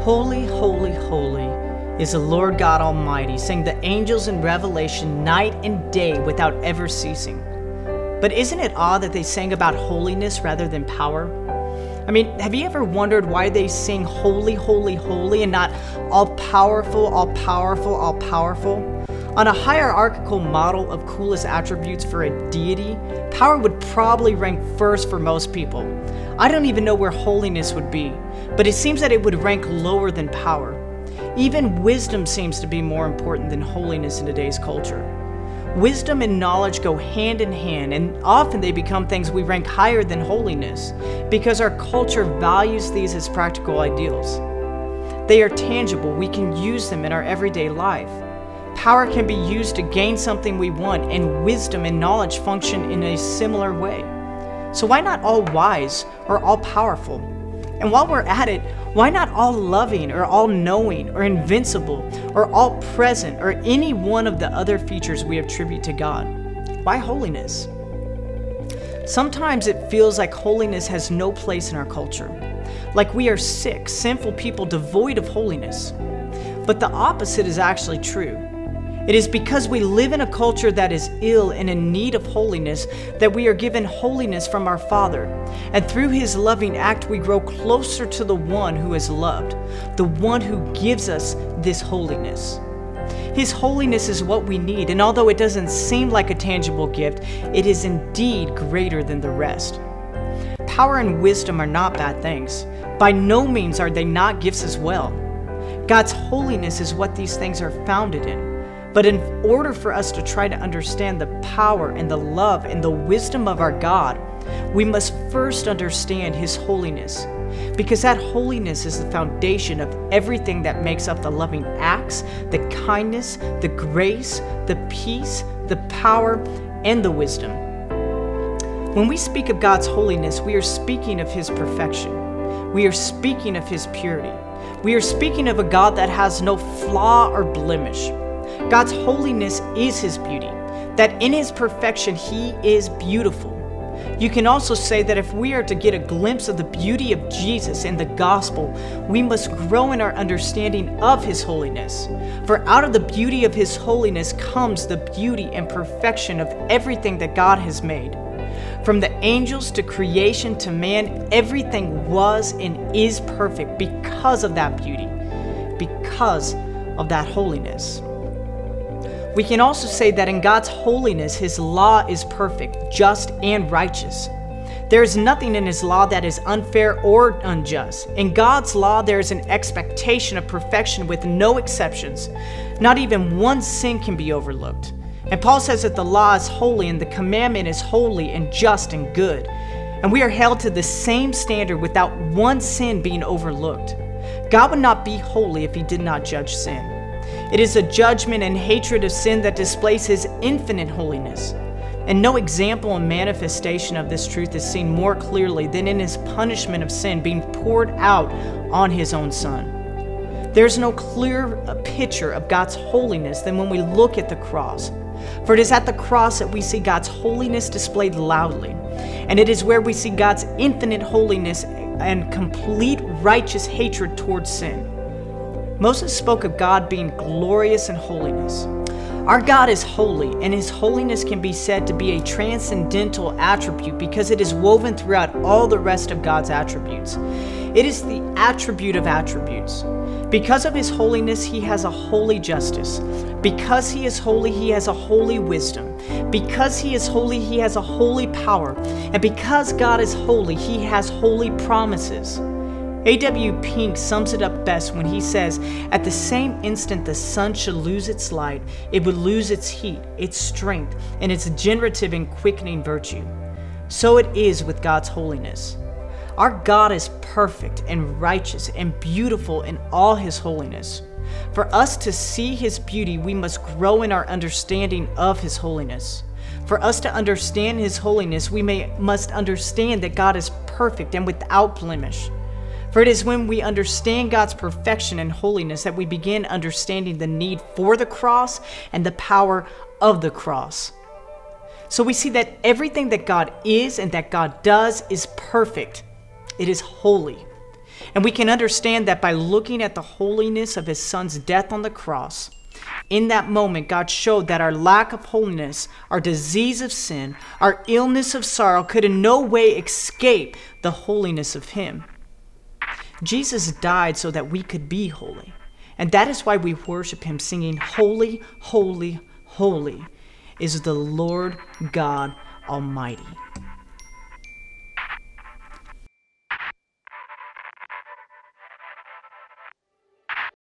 Holy, holy, holy is the Lord God Almighty, sang the angels in Revelation night and day without ever ceasing. But isn't it odd that they sang about holiness rather than power? I mean, have you ever wondered why they sing holy, holy, holy and not all powerful, all powerful, all powerful? On a hierarchical model of coolest attributes for a deity, power would probably rank first for most people. I don't even know where holiness would be, but it seems that it would rank lower than power. Even wisdom seems to be more important than holiness in today's culture. Wisdom and knowledge go hand in hand, and often they become things we rank higher than holiness because our culture values these as practical ideals. They are tangible, we can use them in our everyday life. Power can be used to gain something we want, and wisdom and knowledge function in a similar way. So why not all wise or all powerful? And while we're at it, why not all loving or all knowing or invincible or all present or any one of the other features we attribute to God? Why holiness? Sometimes it feels like holiness has no place in our culture, like we are sick, sinful people devoid of holiness. But the opposite is actually true. It is because we live in a culture that is ill and in need of holiness that we are given holiness from our Father. And through His loving act, we grow closer to the one who is loved, the one who gives us this holiness. His holiness is what we need, and although it doesn't seem like a tangible gift, it is indeed greater than the rest. Power and wisdom are not bad things. By no means are they not gifts as well. God's holiness is what these things are founded in. But in order for us to try to understand the power and the love and the wisdom of our God, we must first understand His holiness, because that holiness is the foundation of everything that makes up the loving acts, the kindness, the grace, the peace, the power, and the wisdom. When we speak of God's holiness, we are speaking of His perfection. We are speaking of His purity. We are speaking of a God that has no flaw or blemish. God's holiness is His beauty, that in His perfection He is beautiful. You can also say that if we are to get a glimpse of the beauty of Jesus and the gospel, we must grow in our understanding of His holiness. For out of the beauty of His holiness comes the beauty and perfection of everything that God has made. From the angels to creation to man, everything was and is perfect because of that beauty, because of that holiness. We can also say that in God's holiness, His law is perfect, just, and righteous. There is nothing in His law that is unfair or unjust. In God's law, there is an expectation of perfection with no exceptions. Not even one sin can be overlooked. And Paul says that the law is holy and the commandment is holy and just and good. And we are held to the same standard without one sin being overlooked. God would not be holy if He did not judge sin. It is a judgment and hatred of sin that displays His infinite holiness. And no example and manifestation of this truth is seen more clearly than in His punishment of sin being poured out on His own Son. There's no clearer picture of God's holiness than when we look at the cross. For it is at the cross that we see God's holiness displayed loudly. And it is where we see God's infinite holiness and complete righteous hatred towards sin. Moses spoke of God being glorious in holiness. Our God is holy, and His holiness can be said to be a transcendental attribute because it is woven throughout all the rest of God's attributes. It is the attribute of attributes. Because of His holiness, He has a holy justice. Because He is holy, He has a holy wisdom. Because He is holy, He has a holy power. And because God is holy, He has holy promises. A.W. Pink sums it up best when he says, "At the same instant the sun should lose its light, it would lose its heat, its strength, and its generative and quickening virtue. So it is with God's holiness. Our God is perfect and righteous and beautiful in all His holiness. For us to see His beauty, we must grow in our understanding of His holiness. For us to understand His holiness, we must understand that God is perfect and without blemish. For it is when we understand God's perfection and holiness that we begin understanding the need for the cross and the power of the cross. So we see that everything that God is and that God does is perfect. It is holy. And we can understand that by looking at the holiness of his son's death on the cross. In that moment, God showed that our lack of holiness, our disease of sin, our illness of sorrow could in no way escape the holiness of him. Jesus died so that we could be holy. And that is why we worship him, singing, "Holy, holy, holy is the Lord God Almighty."